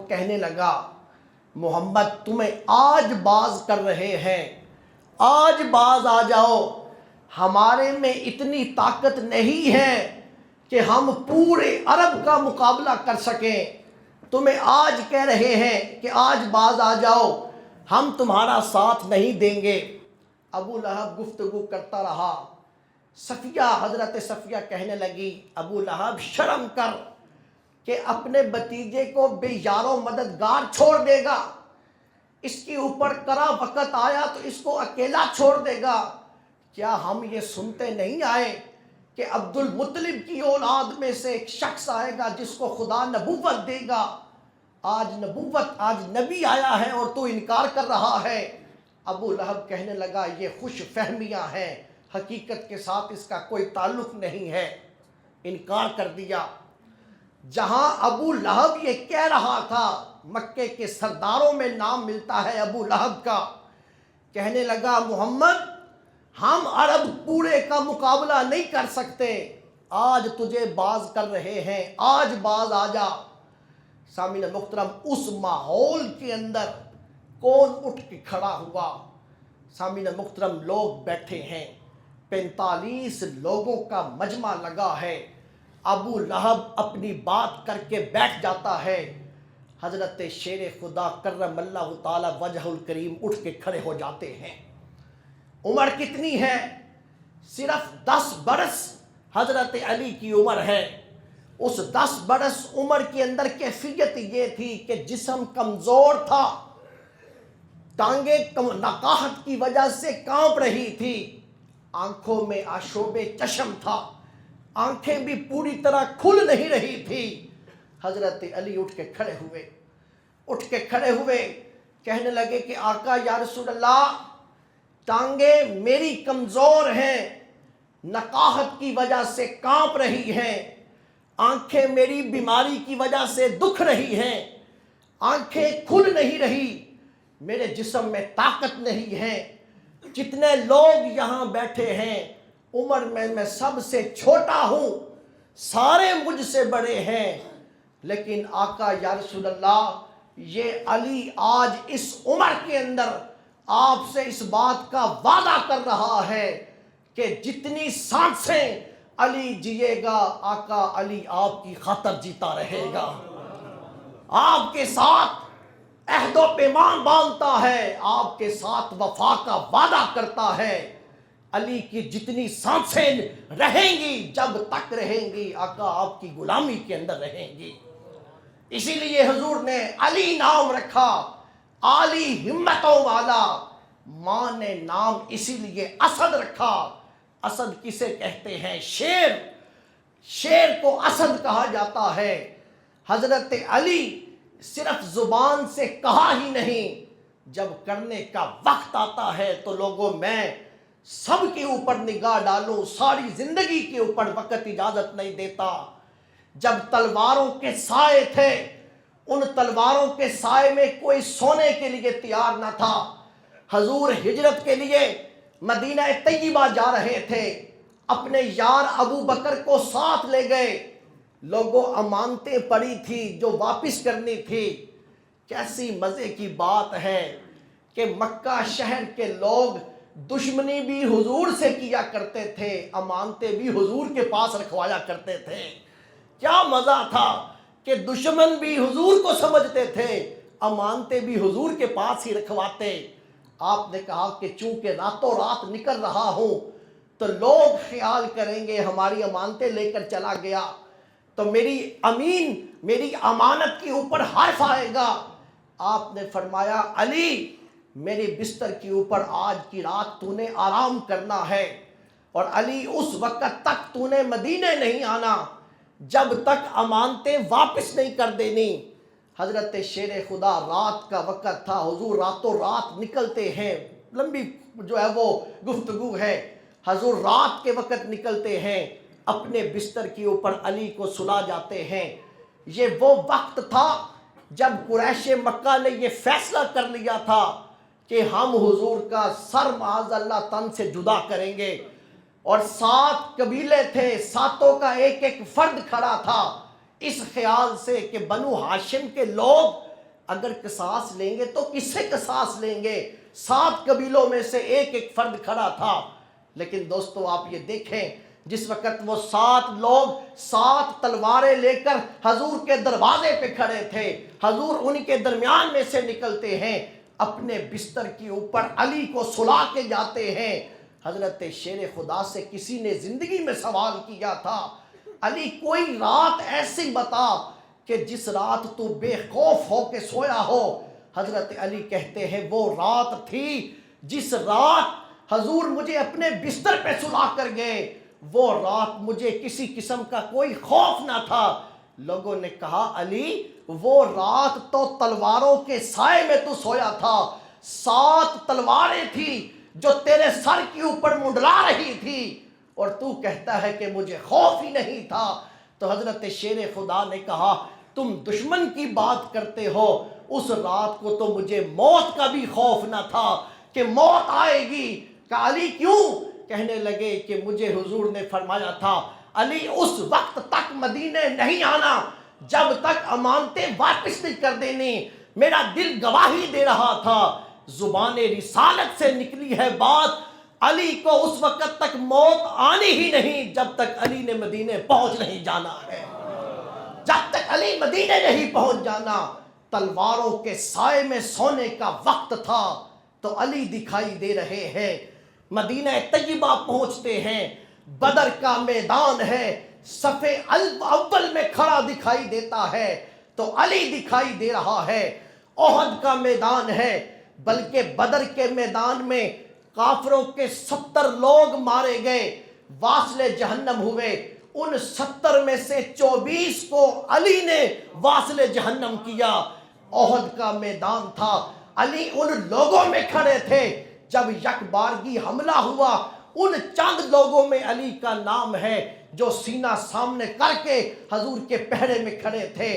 کہنے لگا محمد تمہیں آج باز کر رہے ہیں، آج باز آ جاؤ، ہمارے میں اتنی طاقت نہیں ہے کہ ہم پورے عرب کا مقابلہ کر سکیں، تمہیں آج کہہ رہے ہیں کہ آج باز آ جاؤ، ہم تمہارا ساتھ نہیں دیں گے۔ ابو لہب گفتگو کرتا رہا۔ صفیہ، حضرت صفیہ کہنے لگی ابو لہب شرم کر کہ اپنے بھتیجے کو بے یار و مددگار چھوڑ دے گا، اس کے اوپر کرا وقت آیا تو اس کو اکیلا چھوڑ دے گا۔ کیا ہم یہ سنتے نہیں آئے کہ عبد المطلب کی اولاد میں سے ایک شخص آئے گا جس کو خدا نبوت دے گا؟ آج نبی آیا ہے اور تو انکار کر رہا ہے۔ ابو لہب کہنے لگا یہ خوش فہمیاں ہیں، حقیقت کے ساتھ اس کا کوئی تعلق نہیں ہے، انکار کر دیا۔ جہاں ابو لہب یہ کہہ رہا تھا، مکے کے سرداروں میں نام ملتا ہے ابو لہب کا، کہنے لگا محمد ہم عرب پورے کا مقابلہ نہیں کر سکتے، آج تجھے باز کر رہے ہیں، آج باز آ جا۔ سامعین محترم، اس ماحول کے اندر کون اٹھ کے کھڑا ہوا؟ سامعین محترم، لوگ بیٹھے ہیں، 45 لوگوں کا مجمع لگا ہے۔ ابو لہب اپنی بات کر کے بیٹھ جاتا ہے، حضرت شیر خدا کرم اللہ تعالی وجہ الکریم اٹھ کے کھڑے ہو جاتے ہیں۔ عمر کتنی ہے؟ صرف 10 برس حضرت علی کی عمر ہے۔ اس 10 برس عمر کے اندر کیفیت یہ تھی کہ جسم کمزور تھا، ٹانگیں نقاہت کی وجہ سے کانپ رہی تھی، آنکھوں میں آشوب چشم تھا، آنکھیں بھی پوری طرح کھل نہیں رہی تھی۔ حضرت علی اٹھ کے کھڑے ہوئے، کہنے لگے کہ آقا یا رسول اللہ، ٹانگیں میری کمزور ہیں، نقاہت کی وجہ سے کانپ رہی ہیں، آنکھیں میری بیماری کی وجہ سے دکھ رہی ہیں، آنکھیں کھل نہیں رہی، میرے جسم میں طاقت نہیں ہے۔ جتنے لوگ یہاں بیٹھے ہیں عمر میں سب سے چھوٹا ہوں، سارے مجھ سے بڑے ہیں، لیکن آقا یا رسول اللہ یہ علی آج اس عمر کے اندر آپ سے اس بات کا وعدہ کر رہا ہے کہ جتنی سانسیں علی جیے گا، آقا علی آپ کی خاطر جیتا رہے گا، آپ کے ساتھ عہد و پیمان باندھتا ہے، آپ کے ساتھ وفا کا وعدہ کرتا ہے۔ علی کی جتنی سانسیں رہیں گی، جب تک رہیں گی، آقا آپ کی غلامی کے اندر رہیں گی۔ اسی لیے حضور نے علی نام رکھا، عالی ہمتوں والا۔ ماں نے نام اسی لیے اسد رکھا۔ اسد کسے کہتے ہیں؟ شیر کو اسد کہا جاتا ہے۔ حضرت علی صرف زبان سے کہا ہی نہیں، جب کرنے کا وقت آتا ہے تو لوگوں میں سب کے اوپر نگاہ ڈالوں، ساری زندگی کے اوپر وقت اجازت نہیں دیتا۔ جب تلواروں کے سائے تھے، ان تلواروں کے سائے میں کوئی سونے کے لیے تیار نہ تھا۔ حضور ہجرت کے لیے مدینہ طیبہ جا رہے تھے، اپنے یار ابو بکر کو ساتھ لے گئے، لوگوں امانتیں پڑی تھی جو واپس کرنی تھی۔ کیسی مزے کی بات ہے کہ مکہ شہر کے لوگ دشمنی بھی حضور سے کیا کرتے تھے، امانتیں بھی حضور کے پاس رکھوایا کرتے تھے۔ کیا مزہ تھا کہ دشمن بھی حضور کو سمجھتے تھے، امانتیں بھی حضور کے پاس ہی رکھواتے۔ آپ نے کہا کہ چونکہ راتوں رات نکل رہا ہوں تو لوگ خیال کریں گے ہماری امانتیں لے کر چلا گیا تو میری امانت کے اوپر حرف آئے گا۔ آپ نے فرمایا علی میرے بستر کے اوپر آج کی رات تو نے آرام کرنا ہے، اور علی اس وقت تک تو نے مدینے نہیں آنا جب تک امانتیں واپس نہیں کر دینی۔ حضرت شیر خدا، رات کا وقت تھا، حضور راتوں رات نکلتے ہیں، لمبی جو ہے وہ گفتگو ہے، حضور رات کے وقت نکلتے ہیں، اپنے بستر کے اوپر علی کو سلا جاتے ہیں۔ یہ وہ وقت تھا جب قریش مکہ نے یہ فیصلہ کر لیا تھا کہ ہم حضور کا سر معاذ اللہ تن سے جدا کریں گے، اور 7 قبیلے تھے، 7 کا ایک ایک فرد کھڑا تھا اس خیال سے کہ بنو ہاشم کے لوگ اگر قصاص لیں گے تو کس سے قصاص لیں گے؟ 7 قبیلوں میں سے ایک ایک فرد کھڑا تھا۔ لیکن دوستو آپ یہ دیکھیں، جس وقت وہ 7 لوگ 7 تلواریں لے کر حضور کے دروازے پہ کھڑے تھے، حضور ان کے درمیان میں سے نکلتے ہیں، اپنے بستر کے اوپر علی کو سلا کے جاتے ہیں۔ حضرت شیر خدا سے کسی نے زندگی میں سوال کیا تھا، علی کوئی رات ایسی بتا کہ جس رات تو بے خوف ہو کے سویا ہو۔ حضرت علی کہتے ہیں وہ رات تھی جس رات حضور مجھے اپنے بستر پہ سلا کر گئے، وہ رات مجھے کسی قسم کا کوئی خوف نہ تھا۔ لوگوں نے کہا علی وہ رات تو تلواروں کے سائے میں تو سویا تھا، 7 تلواریں تھی جو تیرے سر کے اوپر منڈلا رہی تھی، اور تو کہتا ہے کہ مجھے خوف ہی نہیں تھا۔ تو حضرت شیر خدا نے کہا تم دشمن کی بات کرتے ہو، اس رات کو تو مجھے موت کا بھی خوف نہ تھا کہ موت آئے گی۔ کہ علی کیوں؟ کہنے لگے کہ مجھے حضور نے فرمایا تھا علی اس وقت تک مدینے نہیں آنا جب تک امانتیں واپس نہیں کر دینی۔ میرا دل گواہی دے رہا تھا، زبان رسالت سے نکلی ہے بات، علی کو اس وقت تک موت آنی ہی نہیں جب تک علی نے مدینے پہنچ نہیں جانا ہے، جب تک علی مدینے نہیں پہنچ جانا۔ تلواروں کے سائے میں سونے کا وقت تھا تو علی دکھائی دے رہے ہیں، مدینہ طیبہ پہنچتے ہیں، بدر کا میدان ہے، صف اول میں کھڑا دکھائی دیتا ہے تو علی دکھائی دے رہا ہے۔ احد کا میدان ہے، بلکہ بدر کے میدان میں کافروں کے 70 لوگ مارے گئے، واصل جہنم ہوئے، ان 70 میں سے 24 کو علی نے واصل جہنم کیا۔ احد کا میدان تھا، علی ان لوگوں میں کھڑے تھے، جب یک بارگی حملہ ہوا ان چند لوگوں میں علی کا نام ہے جو سینہ سامنے کر کے حضور کے پہرے میں کھڑے تھے۔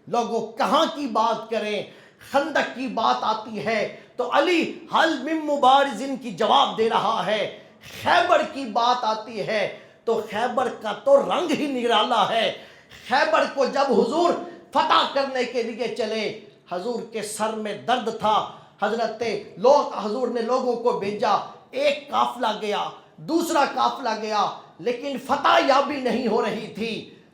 لوگوں کہاں کی بات کریں، خندق کی بات آتی ہے تو علی حل من مبارزن کی جواب دے رہا ہے، خیبر کی بات آتی ہے تو خیبر کا تو رنگ ہی نرالا ہے۔ خیبر کو جب حضور فتح کرنے کے لیے چلے، حضور کے سر میں درد تھا، حضور نے لوگوں کو بھیجا، ایک قافلہ گیا، دوسرا قافلہ گیا، لیکن فتح یابی نہیں ہو رہی تھی۔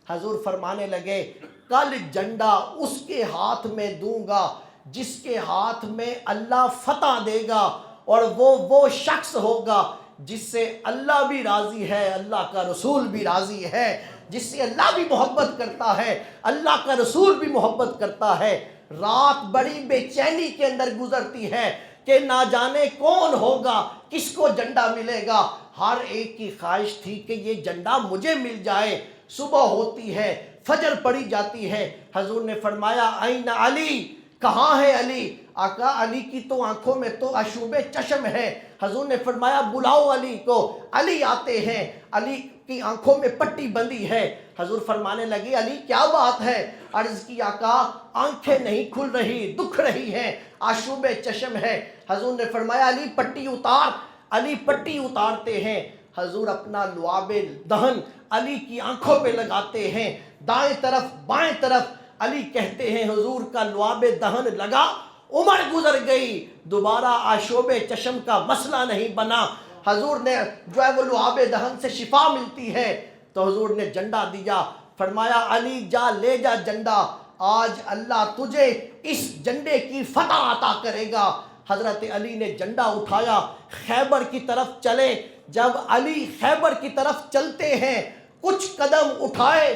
حضور فرمانے لگے کل جھنڈا اس کے ہاتھ میں دوں گا جس کے ہاتھ میں اللہ فتح دے گا، اور وہ شخص ہوگا جس سے اللہ بھی راضی ہے، اللہ کا رسول بھی راضی ہے، جس سے اللہ بھی محبت کرتا ہے، اللہ کا رسول بھی محبت کرتا ہے۔ رات بڑی بے چینی کے اندر گزرتی ہے کہ نہ جانے کون ہوگا، کس کو جھنڈا ملے گا۔ ہر ایک کی خواہش تھی کہ یہ جھنڈا مجھے مل جائے۔ صبح ہوتی ہے، فجر پڑی جاتی ہے، حضور نے فرمایا این علی، کہاں ہے علی؟ آقا علی کی تو آنکھوں میں تو آشوب چشم ہے۔ حضور نے فرمایا بلاؤ علی کو۔ علی آتے ہیں، علی کی آنکھوں میں پٹی بندھی ہے۔ حضور فرمانے لگے علی کیا بات ہے؟ عرض کی آقا آنکھیں نہیں کھل رہی، دکھ رہی ہیں، آشوب چشم ہے۔ حضور نے فرمایا علی پٹی اتار۔ علی پٹی اتارتے ہیں، حضور اپنا لعاب دہن علی کی آنکھوں پہ لگاتے ہیں، دائیں طرف بائیں طرف۔ علی کہتے ہیں حضور کا لعاب دہن لگا، عمر گزر گئی، دوبارہ آشوب چشم کا مسئلہ نہیں بنا۔ حضور نے جو ہے وہ لعاب دہن سے شفا ملتی ہے تو حضور نے جھنڈا دیا، فرمایا علی جا لے جا جھنڈا، آج اللہ تجھے اس جھنڈے کی فتح عطا کرے گا۔ حضرت علی نے جھنڈا اٹھایا، خیبر کی طرف چلے۔ جب علی خیبر کی طرف چلتے ہیں، کچھ قدم اٹھائے،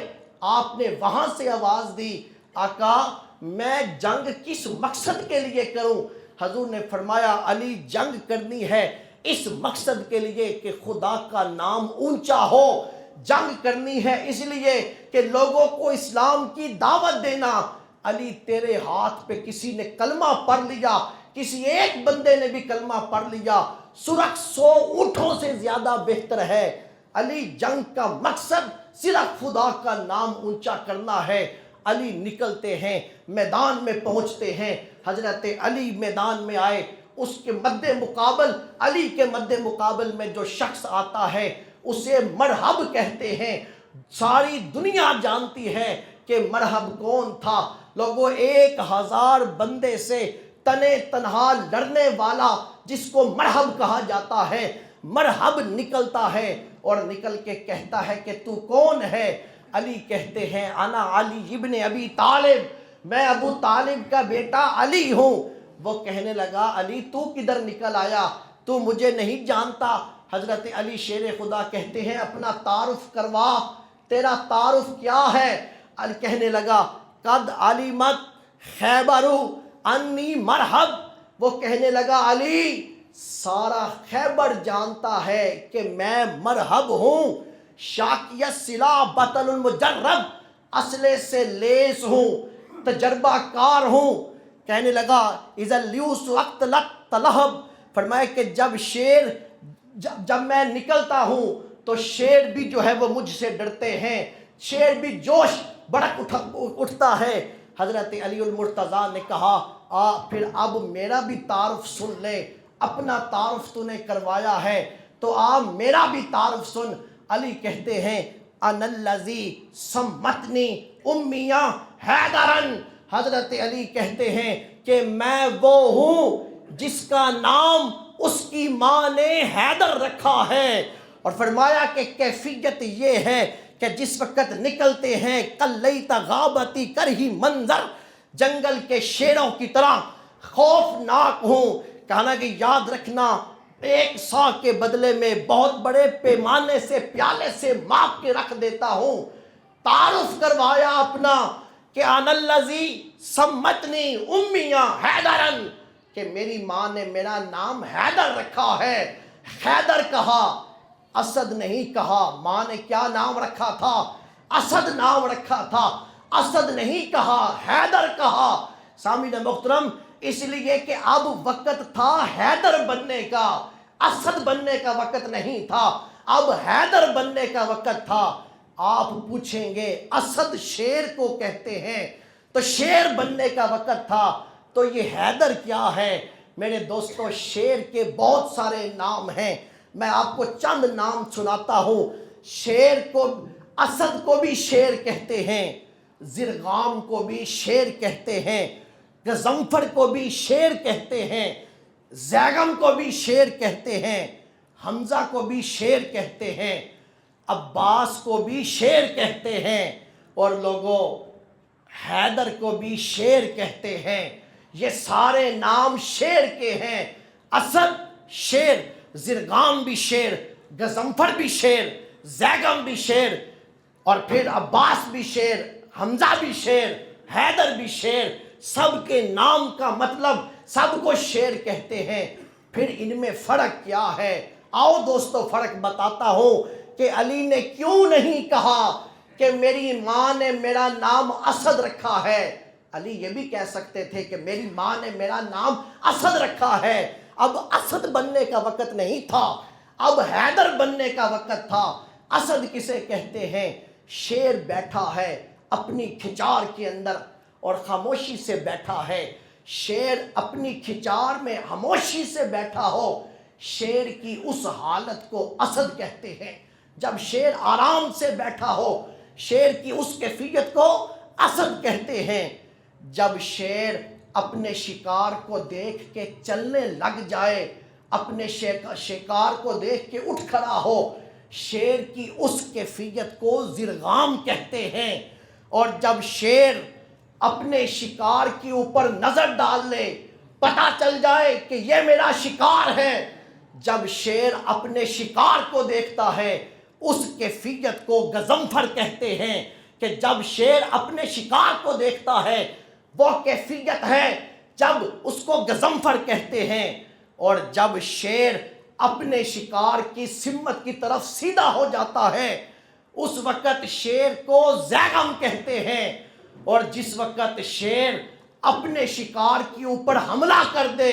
آپ نے وہاں سے آواز دی آقا میں جنگ کس مقصد کے لیے کروں؟ حضور نے فرمایا علی جنگ کرنی ہے اس مقصد کے لیے کہ خدا کا نام اونچا ہو، جنگ کرنی ہے اس لیے کہ لوگوں کو اسلام کی دعوت دینا۔ علی تیرے ہاتھ پہ کسی نے کلمہ پڑھ لیا، کسی ایک بندے نے بھی کلمہ پڑھ لیا، سرخ 100 اونٹوں سے زیادہ بہتر ہے۔ علی جنگ کا مقصد صرف خدا کا نام اونچا کرنا ہے۔ علی نکلتے ہیں، میدان میں پہنچتے ہیں، حضرت علی میدان میں آئے، اس کے مد مقابل، علی کے مد مقابل میں جو شخص آتا ہے اسے مرحب کہتے ہیں۔ ساری دنیا جانتی ہے کہ مرحب کون تھا، لوگوں 1000 بندے سے تنے تنہا لڑنے والا جس کو مرحب کہا جاتا ہے، مرحب نکلتا ہے اور نکل کے کہتا ہے کہ تو کون ہے؟ علی کہتے ہیں انا علی ابن ابی طالب، میں ابو طالب کا بیٹا علی ہوں۔ وہ کہنے لگا علی تو کدھر نکل آیا، تو مجھے نہیں جانتا؟ حضرت علی شیر خدا کہتے ہیں اپنا تعارف کروا، تیرا تعارف کیا ہے؟ علی کہنے لگا قد علمت خیبر انی مرحب، وہ کہنے لگا علی سارا خیبر جانتا ہے کہ میں مرحب ہوں، شاکیہ سلا بطل المجرب، اسلحے سے لیس ہوں، تجربہ کار ہوں۔ کہنے لگا اذا اللیوس اقتلت تلہب، فرمایا کہ جب میں نکلتا ہوں تو شیر بھی جو ہے وہ مجھ سے ڈرتے ہیں، شیر بھی جوش بڑک اٹھتا ہے۔ حضرت علی المرتضیٰ نے کہا پھر اب میرا بھی تعارف سن لے، اپنا تعارف تو نے کروایا ہے تو میرا بھی تعارف سن۔ علی کہتے ہیں انا الذی سمتنی امیہ حیدرن، حضرت علی کہتے ہیں کہ میں وہ ہوں جس کا نام اس کی ماں نے حیدر رکھا ہے۔ اور فرمایا کہ کیفیت یہ ہے کہ جس وقت نکلتے ہیں کلیت غابتی کرہی منظر، جنگل کے شیروں کی طرح خوفناک ہوں۔ کہنا کہ یاد رکھنا 1 سا کے بدلے میں بہت بڑے پیمانے سے پیالے سے ماپ کے رکھ دیتا ہوں۔ تعارف کروایا اپنا کہ انا الذی سمتنی امیہ حیدرن، کہ میری ماں نے میرا نام حیدر رکھا ہے۔ حیدر کہا، اسد نہیں کہا۔ ماں نے کیا نام رکھا تھا؟ اسد نام رکھا تھا۔ اسد نہیں کہا، حیدر کہا۔ سامعین محترم، اس لیے کہ اب وقت تھا حیدر بننے کا، اسد بننے کا وقت نہیں تھا، اب حیدر بننے کا وقت تھا۔ آپ پوچھیں گے اسد شیر کو کہتے ہیں تو شیر بننے کا وقت تھا تو یہ حیدر کیا ہے؟ میرے دوستو شیر کے بہت سارے نام ہیں، میں آپ کو چند نام سناتا ہوں۔ شیر کو، اسد کو بھی شیر کہتے ہیں، زرغام کو بھی شیر کہتے ہیں، غضنفر کو بھی شیر کہتے ہیں، زیغم کو بھی شیر کہتے ہیں، حمزہ کو بھی شیر کہتے ہیں، عباس کو بھی شیر کہتے ہیں، اور لوگوں حیدر کو بھی شیر کہتے ہیں۔ یہ سارے نام شیر کے ہیں۔ اسد شیر، زرغام بھی شیر، غضنفر بھی شیر، زیغم بھی شیر، اور پھر عباس بھی شیر، حمزہ بھی شیر، حیدر بھی شیر۔ سب کے نام کا مطلب سب کو شیر کہتے ہیں۔ پھر ان میں فرق کیا ہے؟ آؤ دوستو فرق بتاتا ہوں کہ علی نے کیوں نہیں کہا کہ میری ماں نے میرا نام اسد رکھا ہے۔ علی یہ بھی کہہ سکتے تھے کہ میری ماں نے میرا نام اسد رکھا ہے۔ اب اسد بننے کا وقت نہیں تھا، اب حیدر بننے کا وقت تھا۔ اسد کسے کہتے ہیں؟ شیر بیٹھا ہے اپنی کھچار کے اندر اور خاموشی سے بیٹھا ہے۔ شیر اپنی کھچار میں خاموشی سے بیٹھا ہو، شیر کی اس حالت کو اسد کہتے ہیں۔ جب شیر آرام سے بیٹھا ہو، شیر کی اس کیفیت کو اسد کہتے ہیں۔ جب شیر اپنے شکار کو دیکھ کے چلنے لگ جائے، اپنے شکار کو دیکھ کے اٹھ کھڑا ہو، شیر کی اس کیفیت کو زرغام کہتے ہیں۔ اور جب شیر اپنے شکار کے اوپر نظر ڈال لے، پتہ چل جائے کہ یہ میرا شکار ہے، جب شیر اپنے شکار کو دیکھتا ہے اس کیفیت کو غضنفر کہتے ہیں۔ کہ جب شیر اپنے شکار کو دیکھتا ہے وہ کیفیت ہے جب اس کو غضنفر کہتے ہیں۔ اور جب شیر اپنے شکار کی سمت کی طرف سیدھا ہو جاتا ہے اس وقت شیر کو زیغم کہتے ہیں۔ اور جس وقت شیر اپنے شکار کے اوپر حملہ کر دے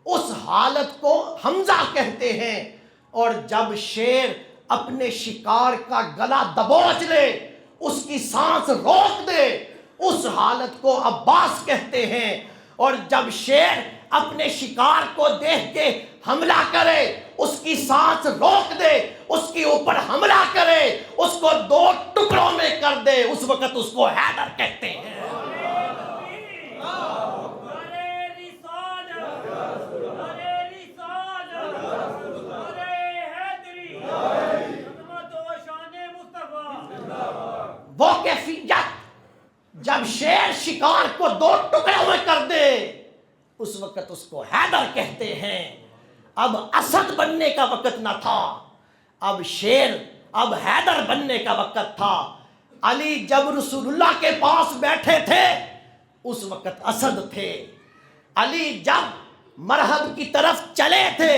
اس حالت کو حمزہ کہتے ہیں۔ اور جب شیر اپنے شکار کا گلا دبوچ لے، اس کی سانس روک دے، اس حالت کو عباس کہتے ہیں۔ اور جب شیر اپنے شکار کو دیکھ کے حملہ کرے، اس کی سانس روک دے، اس کے اوپر حملہ کرے، اس کو 2 ٹکڑوں میں کر دے، اس وقت اس کو حیدر کہتے ہیں۔ شکار کو 2 ٹکڑوں میں کر دے، اس وقت اس کو حیدر کہتے ہیں۔ اب اسد بننے کا وقت نہ تھا، اب شیر، اب حیدر بننے کا وقت تھا۔ علی جب رسول اللہ کے پاس بیٹھے تھے اس وقت اسد تھے، علی جب مرحب کی طرف چلے تھے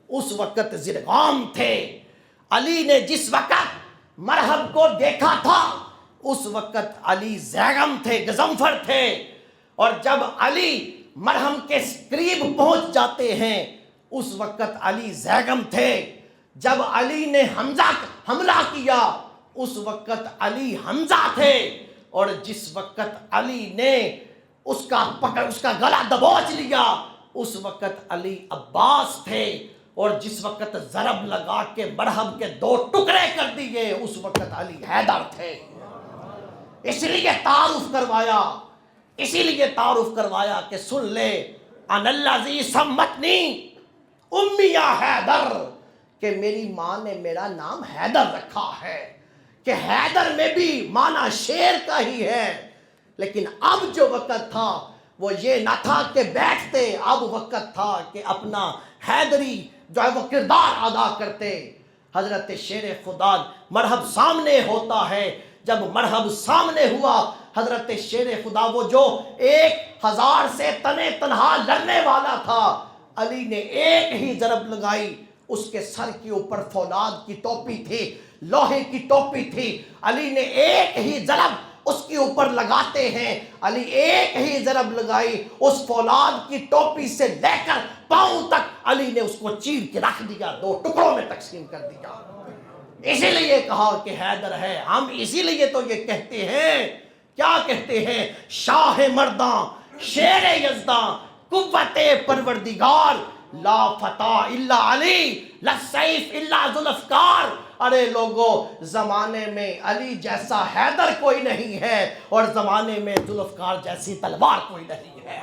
اس وقت زرغام تھے، علی نے جس وقت مرحب کو دیکھا تھا اس وقت علی زیغم تھے، غضنفر تھے، اور جب علی مرہم کے قریب پہنچ جاتے ہیں اس وقت علی زیغم تھے۔ جب علی نے حملہ کیا اس وقت علی حمزہ تھے، اور جس وقت علی نے اس کا گلا دبوچ لیا اس وقت علی عباس تھے، اور جس وقت ضرب لگا کے مرحب کے 2 ٹکڑے کر دیے اس وقت علی حیدر تھے۔ اس لیے تعارف کروایا کہ سن لے، ان الذی سمتنی امی یا حیدر، کہ میری ماں نے میرا نام حیدر رکھا ہے، کہ حیدر میں بھی معنی شیر کا ہی ہے، لیکن اب جو وقت تھا وہ یہ نہ تھا کہ بیٹھتے، اب وقت تھا کہ اپنا حیدری جو ہے وہ کردار ادا کرتے۔ حضرت شیر خدا مرحب سامنے ہوتا ہے، جب مرحب سامنے ہوا حضرت شیر خدا وہ جو 1000 سے تنے تنہا لڑنے والا تھا، علی نے ایک ہی ضرب لگائی، اس کے سر کے اوپر فولاد کی ٹوپی تھی، لوہے کی ٹوپی تھی، علی نے ایک ہی ضرب اس کے اوپر لگاتے ہیں، علی ایک ہی ضرب لگائی، اس فولاد کی ٹوپی سے لے کر پاؤں تک علی نے اس کو چیر کے رکھ دیا، 2 ٹکڑوں میں تقسیم کر دیا۔ اسی لیے کہا کہ حیدر ہے۔ ہم اسی لیے تو یہ کہتے ہیں، کیا کہتے ہیں؟ شاہ مرداں، شیر یزداں، قوت پروردگار، لا فتح الا علی، لا سیف الا ذوالفقار۔ ارے لوگو، زمانے میں علی جیسا حیدر کوئی نہیں ہے، اور زمانے میں ذوالفقار جیسی تلوار کوئی نہیں ہے،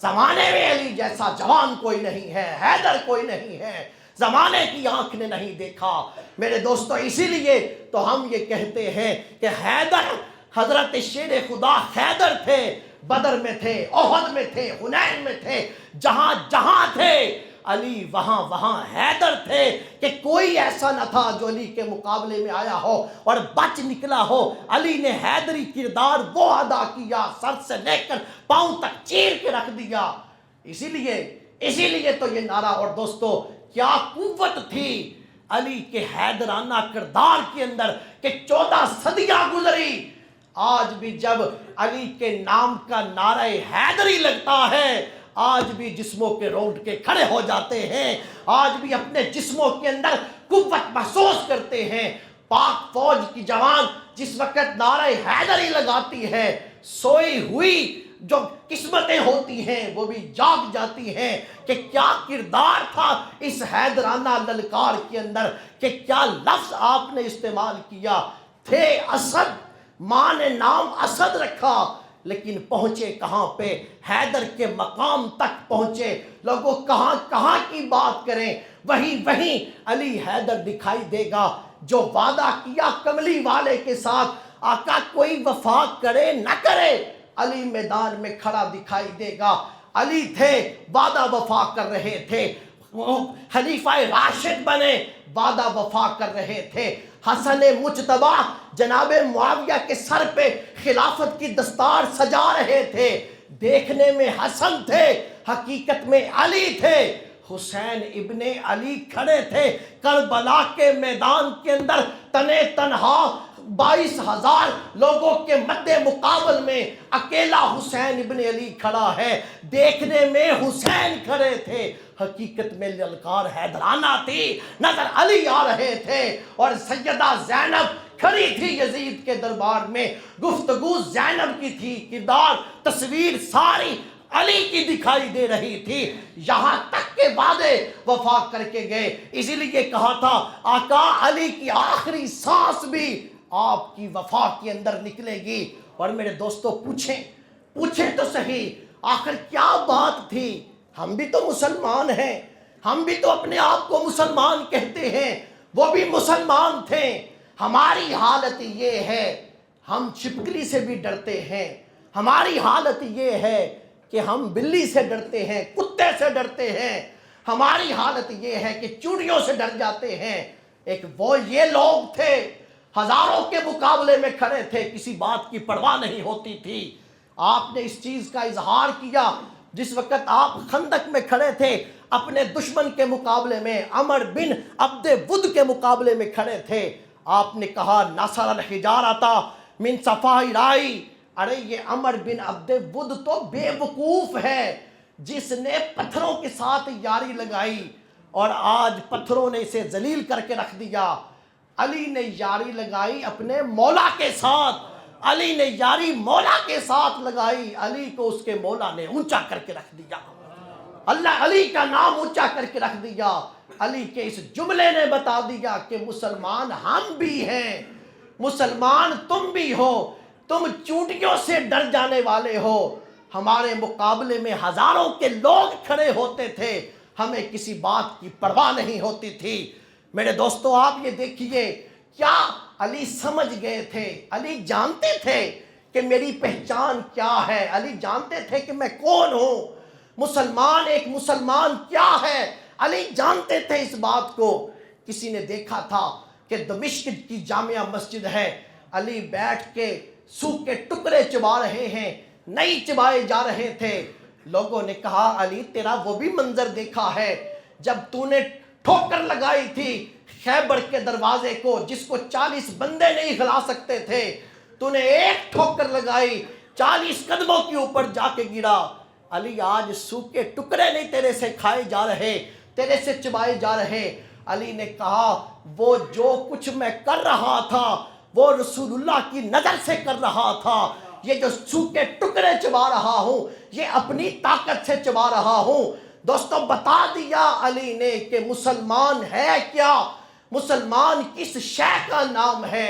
زمانے میں علی جیسا جوان کوئی نہیں ہے، حیدر کوئی نہیں ہے، زمانے کی آنکھ نے نہیں دیکھا۔ میرے دوستو، اسی لیے تو ہم یہ کہتے ہیں کہ حیدر، حضرت شیر خدا حیدر تھے، بدر میں تھے، احد میں تھے، حنین میں تھے، جہاں جہاں تھے علی وہاں وہاں حیدر تھے، کہ کوئی ایسا نہ تھا جو علی کے مقابلے میں آیا ہو اور بچ نکلا ہو۔ علی نے حیدری کردار وہ ادا کیا، سر سے لے کر پاؤں تک چیر کے رکھ دیا۔ اسی لیے تو یہ نعرہ، اور دوستو کیا قوت تھی علی کے حیدرانہ کردار کے اندر، کہ 14 صدیاں گزری، آج بھی جب علی کے نام کا نعرہ حیدری لگتا ہے آج بھی جسموں کے روٹ کے کھڑے ہو جاتے ہیں، آج بھی اپنے جسموں کے اندر قوت محسوس کرتے ہیں۔ پاک فوج کی جوان جس وقت نعرہ حیدری لگاتی ہے، سوئی ہوئی جو قسمتیں ہوتی ہیں وہ بھی جاگ جاتی ہیں، کہ کیا کردار تھا اس حیدرانہ للکار کے اندر، کہ کیا لفظ آپ نے استعمال کیا تھے۔ اسد، ماں نے نام اسد رکھا، لیکن پہنچے کہاں پہ؟ حیدر کے مقام تک پہنچے۔ لوگوں کہاں کہاں کی بات کریں، وہیں علی حیدر دکھائی دے گا جو وعدہ کیا کملی والے کے ساتھ، آقا کوئی وفا کرے نہ کرے علی میدان میں کھڑا دکھائی دے گا۔ علی تھے، وعدہ وفا کر رہے تھے، خلیفہ راشد بنے، وعدہ وفا کر رہے تھے۔ حسن مجتبی جناب معاویہ کے سر پہ خلافت کی دستار سجا رہے تھے، دیکھنے میں حسن تھے، حقیقت میں علی تھے۔ حسین ابن علی کھڑے تھے کربلا کے میدان کے اندر، تنے تنہا 22,000 لوگوں کے مد مقابل میں اکیلا حسین ابن علی کھڑا ہے، دیکھنے میں حسین کھڑے تھے، حقیقت میں للکار حیدرانہ تھی، نظر علی آ رہے تھے، اور سیدہ زینب کھڑی تھی یزید کے دربار میں، گفتگو زینب کی تھی، کردار تصویر ساری علی کی دکھائی دے رہی تھی، یہاں تک کہ وعدے وفا کر کے گئے۔ اسی لیے کہا تھا آقا علی کی آخری سانس بھی آپ کی وفا کے اندر نکلے گی۔ اور میرے دوستو پوچھیں تو صحیح، آخر کیا بات تھی؟ ہم بھی تو مسلمان ہیں، ہم بھی تو اپنے آپ کو مسلمان کہتے ہیں، وہ بھی مسلمان تھے۔ ہماری حالت یہ ہے، ہم چھپکلی سے بھی ڈرتے ہیں، ہماری حالت یہ ہے کہ ہم بلی سے ڈرتے ہیں، کتے سے ڈرتے ہیں، ہماری حالت یہ ہے کہ چوڑیوں سے ڈر جاتے ہیں۔ ایک وہ یہ لوگ تھے، ہزاروں کے مقابلے میں کھڑے تھے، کسی بات کی پرواہ نہیں ہوتی تھی۔ آپ نے اس چیز کا اظہار کیا جس وقت آپ خندق میں کھڑے تھے، اپنے دشمن کے مقابلے میں، عمر بن عبد ود کے مقابلے میں کھڑے تھے۔ آپ نے کہا نصر الحجارۃ من صفاء رائی، ارے یہ عمر بن عبد ود تو بے وقوف ہے جس نے پتھروں کے ساتھ یاری لگائی، اور آج پتھروں نے اسے ذلیل کر کے رکھ دیا۔ علی نے یاری لگائی اپنے مولا کے ساتھ، علی نے یاری مولا کے ساتھ لگائی، علی کو اس کے مولا نے اونچا کر کے رکھ دیا، اللہ علی کا نام اونچا کر کے رکھ دیا۔ علی کے اس جملے نے بتا دیا کہ مسلمان ہم بھی ہیں، مسلمان تم بھی ہو، تم چونٹیوں سے ڈر جانے والے ہو، ہمارے مقابلے میں ہزاروں کے لوگ کھڑے ہوتے تھے، ہمیں کسی بات کی پرواہ نہیں ہوتی تھی۔ میرے دوستو آپ یہ دیکھیے، کیا علی سمجھ گئے تھے، علی جانتے تھے کہ میری پہچان کیا ہے، علی جانتے تھے کہ میں کون ہوں، مسلمان ایک مسلمان کیا ہے، علی جانتے تھے اس بات کو۔ کسی نے دیکھا تھا کہ دمشق کی جامع مسجد ہے، علی بیٹھ کے سوکھ کے ٹکڑے چبا رہے ہیں، نہیں چبائے جا رہے تھے۔ لوگوں نے کہا علی تیرا وہ بھی منظر دیکھا ہے جب تو نے ٹھوکر لگائی تھی خیبر کے دروازے کو، جس کو 40 بندے نہیں ہلا سکتے تھے، تو نے ایک ٹھوکر لگائی، 40 قدموں کے اوپر جا کے گرا۔ علی آج سوکھے ٹکڑے نہیں تیرے سے کھائے جا رہے، تیرے سے چبائے جا رہے۔ علی نے کہا وہ جو کچھ میں کر رہا تھا وہ رسول اللہ کی نظر سے کر رہا تھا، یہ جو سوکھے ٹکڑے چبا رہا ہوں یہ اپنی طاقت سے چبا رہا ہوں۔ دوستوں بتا دیا علی نے کہ مسلمان ہے کیا، مسلمان کس شے کا نام ہے۔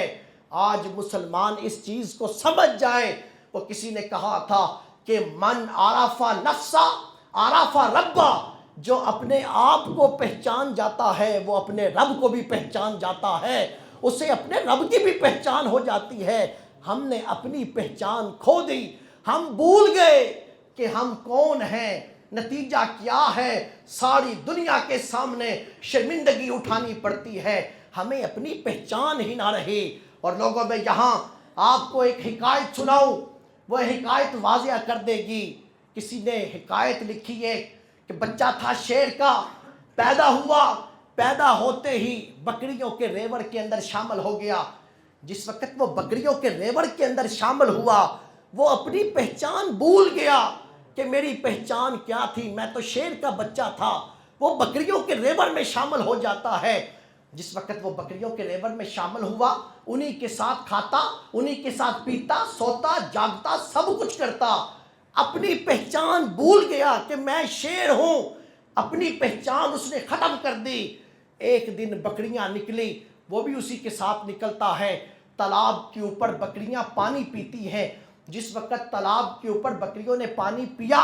آج مسلمان اس چیز کو سمجھ جائے۔ وہ کسی نے کہا تھا کہ من عرف نفسا عرف ربا، جو اپنے آپ کو پہچان جاتا ہے وہ اپنے رب کو بھی پہچان جاتا ہے، اسے اپنے رب کی بھی پہچان ہو جاتی ہے۔ ہم نے اپنی پہچان کھو دی، ہم بھول گئے کہ ہم کون ہیں، نتیجہ کیا ہے، ساری دنیا کے سامنے شرمندگی اٹھانی پڑتی ہے، ہمیں اپنی پہچان ہی نہ رہی۔ اور لوگوں میں یہاں آپ کو ایک حکایت سناؤں، وہ حکایت واضح کر دے گی۔ کسی نے حکایت لکھی ہے کہ بچہ تھا شیر کا، پیدا ہوا، پیدا ہوتے ہی بکریوں کے ریوڑ کے اندر شامل ہو گیا۔ جس وقت وہ بکریوں کے ریوڑ کے اندر شامل ہوا وہ اپنی پہچان بھول گیا کہ میری پہچان کیا تھی، میں تو شیر کا بچہ تھا۔ وہ بکریوں کے ریوڑ میں شامل ہو جاتا ہے۔ جس وقت وہ بکریوں کے ریوڑ میں شامل ہوا انہی کے ساتھ کھاتا، انہی کے ساتھ پیتا، سوتا، جاگتا، سب کچھ کرتا، اپنی پہچان بھول گیا کہ میں شیر ہوں، اپنی پہچان اس نے ختم کر دی۔ ایک دن بکریاں نکلی، وہ بھی اسی کے ساتھ نکلتا ہے، تالاب کے اوپر بکریاں پانی پیتی ہیں۔ جس وقت تالاب کے اوپر بکریوں نے پانی پیا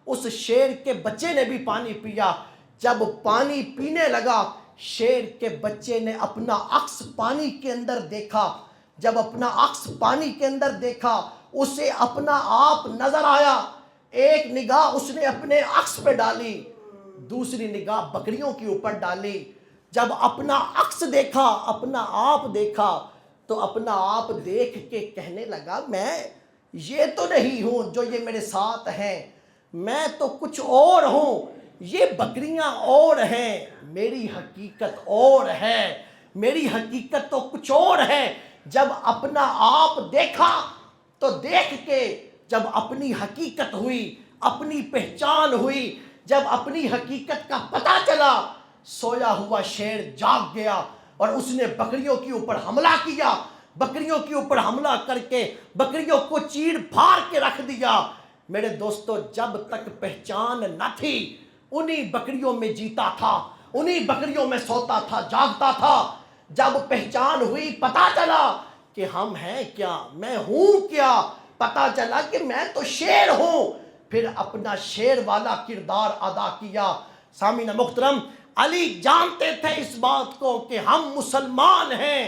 اس شیر کے بچے نے بھی پانی پیا۔ جب پانی پینے لگا شیر کے بچے نے اپنا عکس پانی کے اندر دیکھا، جب اپنا عکس پانی کے اندر دیکھا اسے اپنا آپ نظر آیا۔ ایک نگاہ اس نے اپنے عکس پہ ڈالی، دوسری نگاہ بکریوں کے اوپر ڈالی۔ جب اپنا عکس دیکھا، اپنا آپ دیکھا، تو اپنا آپ دیکھ کے کہنے لگا میں یہ تو نہیں ہوں جو یہ میرے ساتھ ہیں، میں تو کچھ اور ہوں، یہ بکریاں اور ہیں، میری حقیقت اور ہے، میری حقیقت تو کچھ اور ہے۔ جب اپنا آپ دیکھا تو دیکھ کے جب اپنی حقیقت ہوئی، اپنی پہچان ہوئی، جب اپنی حقیقت کا پتہ چلا، سویا ہوا شیر جاگ گیا اور اس نے بکریوں کے اوپر حملہ کیا، بکریوں کے اوپر حملہ کر کے بکریوں کو چیر پھاڑ کے رکھ دیا۔ میرے دوستو جب تک پہچان نہ تھی انہی بکریوں میں جیتا تھا، انہی بکریوں میں سوتا تھا، جاگتا تھا۔ جب پہچان ہوئی پتہ چلا کہ ہم ہیں کیا، میں ہوں کیا، پتہ چلا کہ میں تو شیر ہوں، پھر اپنا شیر والا کردار ادا کیا۔ سامعین محترم، علی جانتے تھے اس بات کو کہ ہم مسلمان ہیں،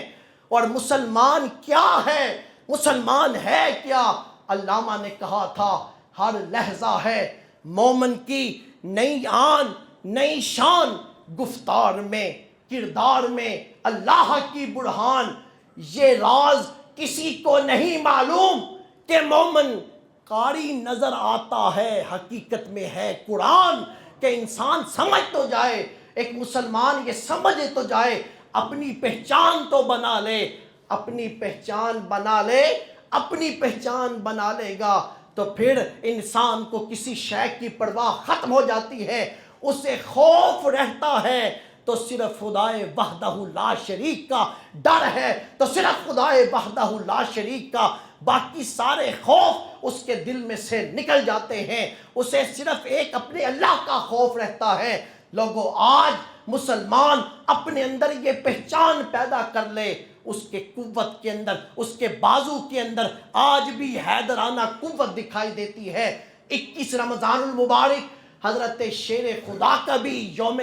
اور مسلمان کیا ہے، مسلمان ہے کیا، علامہ نے کہا تھا ہر لحظہ ہے مومن کی نئی آن نئی شان، گفتار میں کردار میں اللہ کی برہان، یہ راز کسی کو نہیں معلوم کہ مومن قاری نظر آتا ہے حقیقت میں ہے قرآن، کہ انسان سمجھ تو جائے، ایک مسلمان یہ سمجھ تو جائے، اپنی پہچان تو بنا لے، اپنی پہچان بنا لے، اپنی پہچان بنا لے گا تو پھر انسان کو کسی شے کی پرواہ ختم ہو جاتی ہے، اسے خوف رہتا ہے تو صرف خدائے وحدہ لا شریک کا ڈر ہے، تو صرف خدائے وحدہ لا شریک کا، باقی سارے خوف اس کے دل میں سے نکل جاتے ہیں، اسے صرف ایک اپنے اللہ کا خوف رہتا ہے۔ لوگوں آج مسلمان اپنے اندر یہ پہچان پیدا کر لے، اس کے قوت کے اندر، اس کے بازو کے اندر آج بھی حیدرانہ قوت دکھائی دیتی ہے۔ 21 رمضان المبارک حضرت شیر خدا کا بھی یوم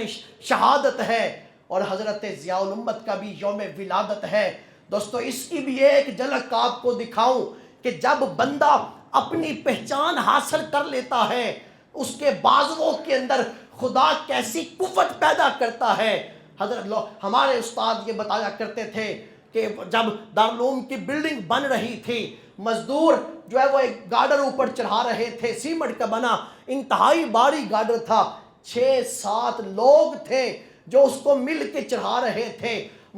شہادت ہے اور حضرت ضیاء الامت کا بھی یوم ولادت ہے۔ دوستو اس کی بھی ایک جھلک آپ کو دکھاؤں کہ جب بندہ اپنی پہچان حاصل کر لیتا ہے، اس کے بازوؤں کے اندر خدا کیسی قوت پیدا کرتا ہے۔ حضرت ہمارے استاد یہ بتایا کرتے تھے کہ جب دارالعلوم کی بلڈنگ بن رہی تھی، مزدور جو ہے وہ ایک گارڈر اوپر چڑھا رہے تھے، سیمنٹ کا بنا انتہائی بھاری گارڈر تھا، 6-7 لوگ تھے جو اس کو مل کے چڑھا رہے تھے،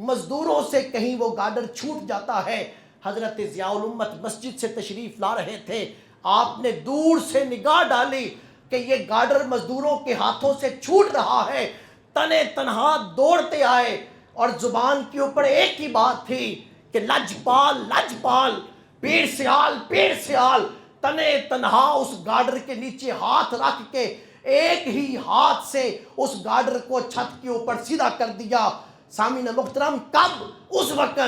مزدوروں سے کہیں وہ گارڈر چھوٹ جاتا ہے۔ حضرت ضیاء الامت مسجد سے تشریف لا رہے تھے، آپ نے دور سے نگاہ ڈالی کہ یہ گارڈر مزدوروں کے ہاتھوں سے چھوٹ رہا ہے، تنے تنہا دوڑتے آئے اور زبان کے اوپر ایک ہی بات تھی کہ لجپال لجپال، پیر سیال پیر سیال، تنے تنہا اس گارڈر کے نیچے ہاتھ رکھ کے ایک ہی ہاتھ سے اس گارڈر کو چھت کے اوپر سیدھا کر دیا۔ سامعین محترم، کب؟ اس وقت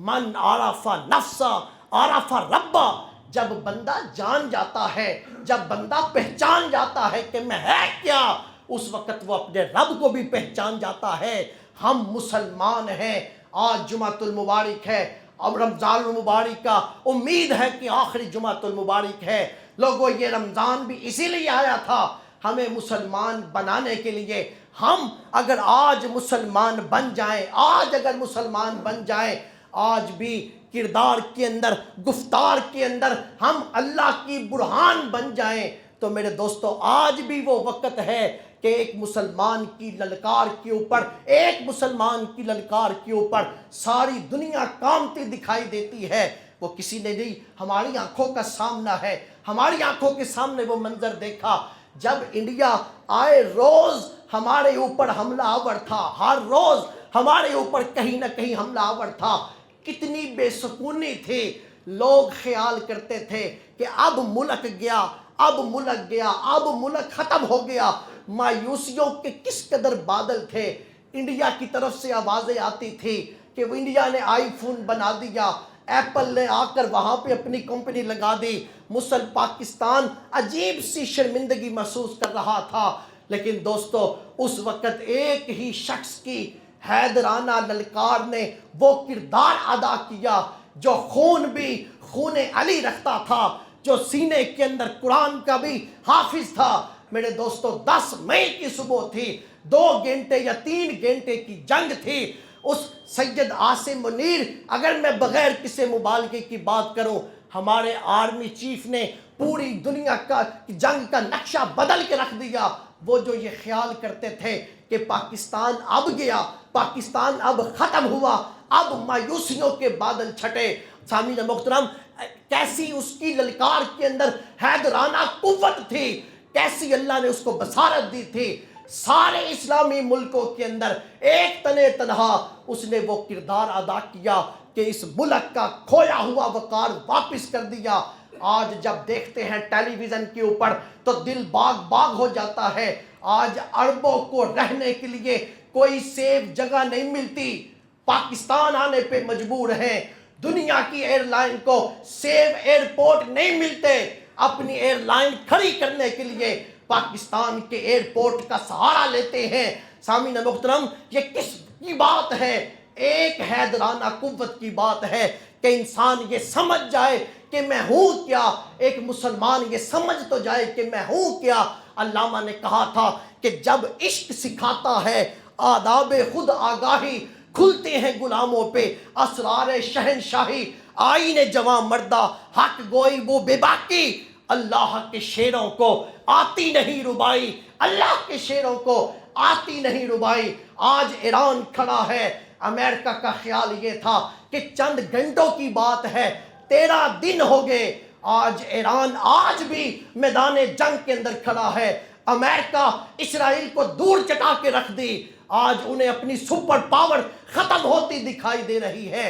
من عرف نفسا عرف ربا، جب بندہ جان جاتا ہے، جب بندہ پہچان جاتا ہے کہ میں ہے کیا، اس وقت وہ اپنے رب کو بھی پہچان جاتا ہے۔ ہم مسلمان ہیں، آج جمعۃ المبارک ہے، اب رمضان المبارک کا امید ہے کہ آخری جمعۃ المبارک ہے۔ لوگوں یہ رمضان بھی اسی لیے آیا تھا، ہمیں مسلمان بنانے کے لیے۔ ہم اگر آج مسلمان بن جائیں، آج اگر مسلمان بن جائیں، آج بھی کردار کے اندر، گفتار کے اندر ہم اللہ کی برہان بن جائیں تو میرے دوستو آج بھی وہ وقت ہے کہ ایک مسلمان کی للکار کے اوپر، ایک مسلمان کی للکار کے اوپر ساری دنیا کانپتی دکھائی دیتی ہے۔ وہ کسی نے نہیں، ہماری آنکھوں کا سامنا ہے، ہماری آنکھوں کے سامنے وہ منظر دیکھا جب انڈیا آئے روز ہمارے اوپر حملہ آور تھا، ہر روز ہمارے اوپر کہیں نہ کہیں حملہ آور تھا، کتنی بے سکونی تھی۔ لوگ خیال کرتے تھے کہ اب ملک گیا، اب ملک گیا، اب ملک ختم ہو گیا۔ مایوسیوں کے کس قدر بادل تھے، انڈیا کی طرف سے آوازیں آتی تھی کہ وہ انڈیا نے آئی فون بنا دیا، ایپل نے آ کر وہاں پہ اپنی کمپنی لگا دی، پاکستان عجیب سی شرمندگی محسوس کر رہا تھا۔ لیکن دوستو اس وقت ایک ہی شخص کی حیدرانہ للکار نے وہ کردار ادا کیا جو خون بھی خون علی رکھتا تھا، جو سینے کے اندر قرآن کا بھی حافظ تھا۔ میرے دوستو 10 مئی کی صبح تھی، 2 گھنٹے یا 3 گھنٹے کی جنگ تھی۔ اس سید عاصم منیر، اگر میں بغیر کسی مبالغے کی بات کروں، ہمارے آرمی چیف نے پوری دنیا کا جنگ کا نقشہ بدل کے رکھ دیا۔ وہ جو یہ خیال کرتے تھے کہ پاکستان اب گیا، پاکستان اب ختم ہوا، اب مایوسیوں کے بادل چھٹے۔ سامعین محترم، کیسی اس کی للکار کے اندر حیدرانہ قوت تھی، کیسی اللہ نے اس کو بصارت دی تھی۔ سارے اسلامی ملکوں کے اندر ایک تنے تنہا اس نے وہ کردار ادا کیا کہ اس ملک کا کھویا ہوا وقار واپس کر دیا۔ آج جب دیکھتے ہیں ٹیلی ویژن کے اوپر تو دل باغ باغ ہو جاتا ہے۔ آج عربوں کو رہنے کے لیے کوئی سیف جگہ نہیں ملتی، پاکستان آنے پہ مجبور ہیں۔ دنیا کی ایئر لائن کو سیف ایئرپورٹ نہیں ملتے، اپنی ایئر لائن کھڑی کرنے کے لیے پاکستان کے ایئرپورٹ کا سہارا لیتے ہیں۔ سامعین محترم، یہ کس کی بات ہے؟ ایک حیدرانہ قوت کی بات ہے کہ انسان یہ سمجھ جائے کہ میں ہوں کیا، ایک مسلمان یہ سمجھ تو جائے کہ میں ہوں کیا۔ علامہ نے کہا تھا کہ جب عشق سکھاتا ہے آداب خود آگاہی، کھلتے ہیں غلاموں پہ اسرار شہنشاہی، آئین جوان مردہ حق گوئی وہ بے باکی، اللہ کے شیروں کو آتی نہیں ربائی، اللہ کے شیروں کو آتی نہیں ربائی۔ آج ایران کھڑا ہے، امریکہ کا خیال یہ تھا کہ چند گھنٹوں کی بات ہے، 13 دن ہو گئے۔ آج ایران آج بھی میدان جنگ کے اندر کھڑا ہے، امریکہ اسرائیل کو دور چٹا کے رکھ دی، آج انہیں اپنی سپر پاور ختم ہوتی دکھائی دے رہی ہے۔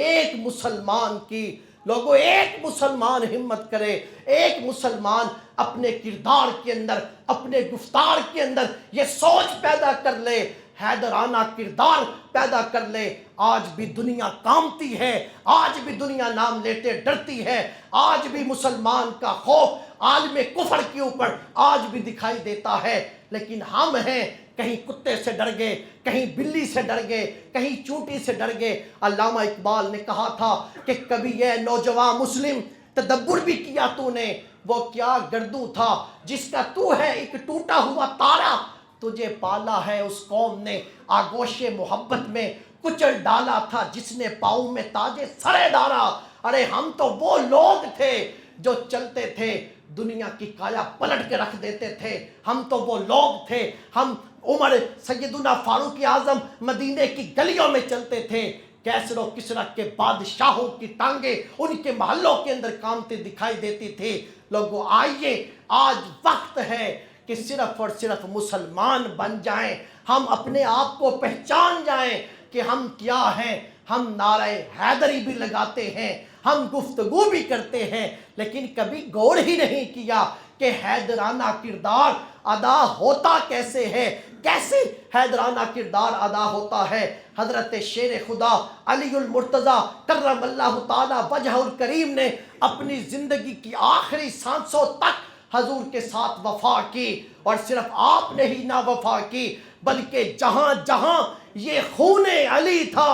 ایک مسلمان کی لوگوں، ایک مسلمان ہمت کرے، ایک مسلمان اپنے کردار کے اندر، اپنے گفتار کے اندر یہ سوچ پیدا کر لے، حیدرانہ کردار پیدا کر لے۔ آج بھی دنیا کامتی ہے، آج بھی دنیا نام لیتے ڈرتی ہے، آج بھی مسلمان کا خوف عالم کفر کے اوپر آج بھی دکھائی دیتا ہے، لیکن ہم ہیں کہیں کتے سے ڈر گئے، کہیں بلی سے ڈر گئے، کہیں چونٹی سے ڈر گئے۔ علامہ اقبال نے کہا تھا کہ کبھی یہ نوجوان مسلم تدبر بھی کیا تو نے، وہ کیا گردوں تھا جس کا تو ہے ایک ٹوٹا ہوا تارا، تجھے پالا ہے اس قوم نے آگوش محبت میں، کچل ڈالا تھا جس نے پاؤں میں تاج سرے دارا۔ ارے ہم تو وہ لوگ تھے جو چلتے تھے دنیا کی کایا پلٹ کے رکھ دیتے تھے، ہم تو وہ لوگ تھے، ہم عمر سیدنا فاروق اعظم مدینے کی گلیوں میں چلتے تھے، کیسر و کسرا کے بادشاہوں کی ٹانگیں ان کے محلوں کے اندر کامتے دکھائی دیتی تھی۔ لوگوں آئیے، آج وقت ہے کہ صرف اور صرف مسلمان بن جائیں، ہم اپنے آپ کو پہچان جائیں کہ ہم کیا ہیں۔ ہم نعرہ حیدری بھی لگاتے ہیں، ہم گفتگو بھی کرتے ہیں، لیکن کبھی غور ہی نہیں کیا کہ حیدرانہ کردار ادا ہوتا کیسے ہے، کیسے حیدرانہ کردار ادا ہوتا ہے۔ حضرت شیر خدا علی المرتضیٰ کرم اللہ تعالی وجہ الکریم نے اپنی زندگی کی آخری سانسوں تک حضور کے ساتھ وفا کی، اور صرف آپ نے ہی نہ وفا کی بلکہ جہاں جہاں یہ خون علی تھا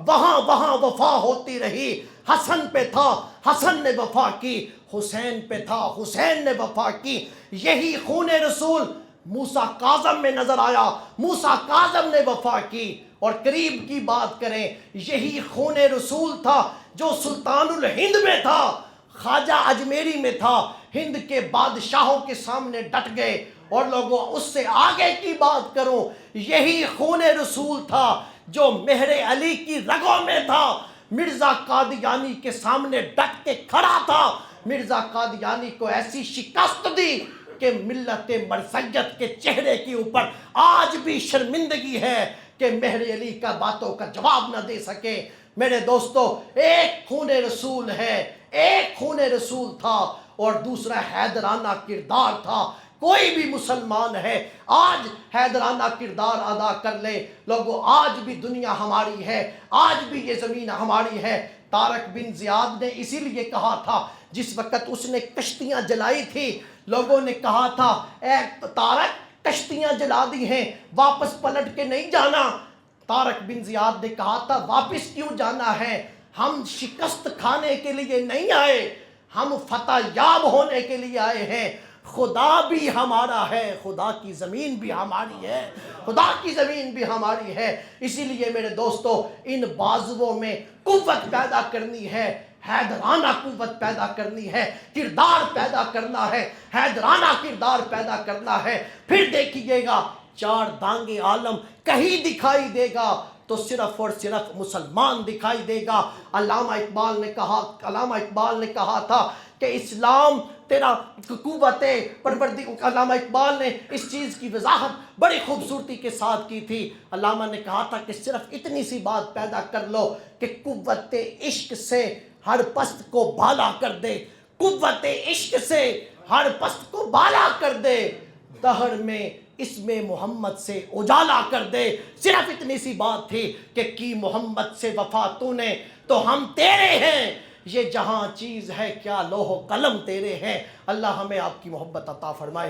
وہاں وہاں وفا ہوتی رہی۔ حسن پہ تھا، حسن نے وفا کی، حسین پہ تھا، حسین نے وفا کی۔ یہی خون رسول موسیٰ کاظم میں نظر آیا، موسیٰ کاظم نے وفا کی۔ اور قریب کی بات کریں، یہی خون رسول تھا جو سلطان الہند میں تھا، خواجہ اجمیری میں تھا، ہند کے بادشاہوں کے سامنے ڈٹ گئے۔ اور لوگوں اس سے آگے کی بات کروں، یہی خون رسول تھا جو مہر علی کی رگوں میں تھا، مرزا قادیانی کے سامنے ڈٹ کے کھڑا تھا، مرزا قادیانی کو ایسی شکست دی کہ ملت مرثیت کے چہرے کے اوپر آج بھی شرمندگی ہے کہ مہر علی کا باتوں کا جواب نہ دے سکے۔ میرے دوستو، ایک خون رسول ہے، ایک خون رسول تھا، اور دوسرا حیدرانہ کردار تھا۔ کوئی بھی مسلمان ہے آج حیدرانہ کردار ادا کر لے۔ لوگوں، آج بھی دنیا ہماری ہے، آج بھی یہ زمین ہماری ہے۔ طارق بن زیاد نے اسی لیے کہا تھا، جس وقت اس نے کشتیاں جلائی تھی، لوگوں نے کہا تھا اے طارق کشتیاں جلا دی ہیں، واپس پلٹ کے نہیں جانا۔ طارق بن زیاد نے کہا تھا واپس کیوں جانا ہے، ہم شکست کھانے کے لیے نہیں آئے، ہم فتح یاب ہونے کے لیے آئے ہیں۔ خدا بھی ہمارا ہے، خدا کی زمین بھی ہماری ہے، خدا کی زمین بھی ہماری ہے۔ اسی لیے میرے دوستو، ان بازوؤں میں قوت پیدا کرنی ہے، حیدرانہ قوت پیدا کرنی ہے، کردار پیدا کرنا ہے، حیدرانہ کردار پیدا کرنا ہے۔ پھر دیکھیے گا چار دانگے عالم کہیں دکھائی دے گا تو صرف اور صرف مسلمان دکھائی دے گا۔ علامہ اقبال نے کہا تھا کہ اسلام تیرا قوت علامہ اقبال نے اس چیز کی وضاحت بڑی خوبصورتی کے ساتھ کی تھی۔ علامہ نے کہا تھا کہ صرف اتنی سی بات پیدا کر لو کہ قوت عشق سے ہر پست کو بالا کر دے، قوت عشق سے ہر پست کو بالا کر دے، دہر میں اسم محمد سے اجالا کر دے۔ صرف اتنی سی بات تھی کہ کی محمد سے وفا تو نے تو ہم تیرے ہیں، یہ جہاں چیز ہے کیا لوح و قلم تیرے ہیں۔ اللہ ہمیں آپ کی محبت عطا فرمائے۔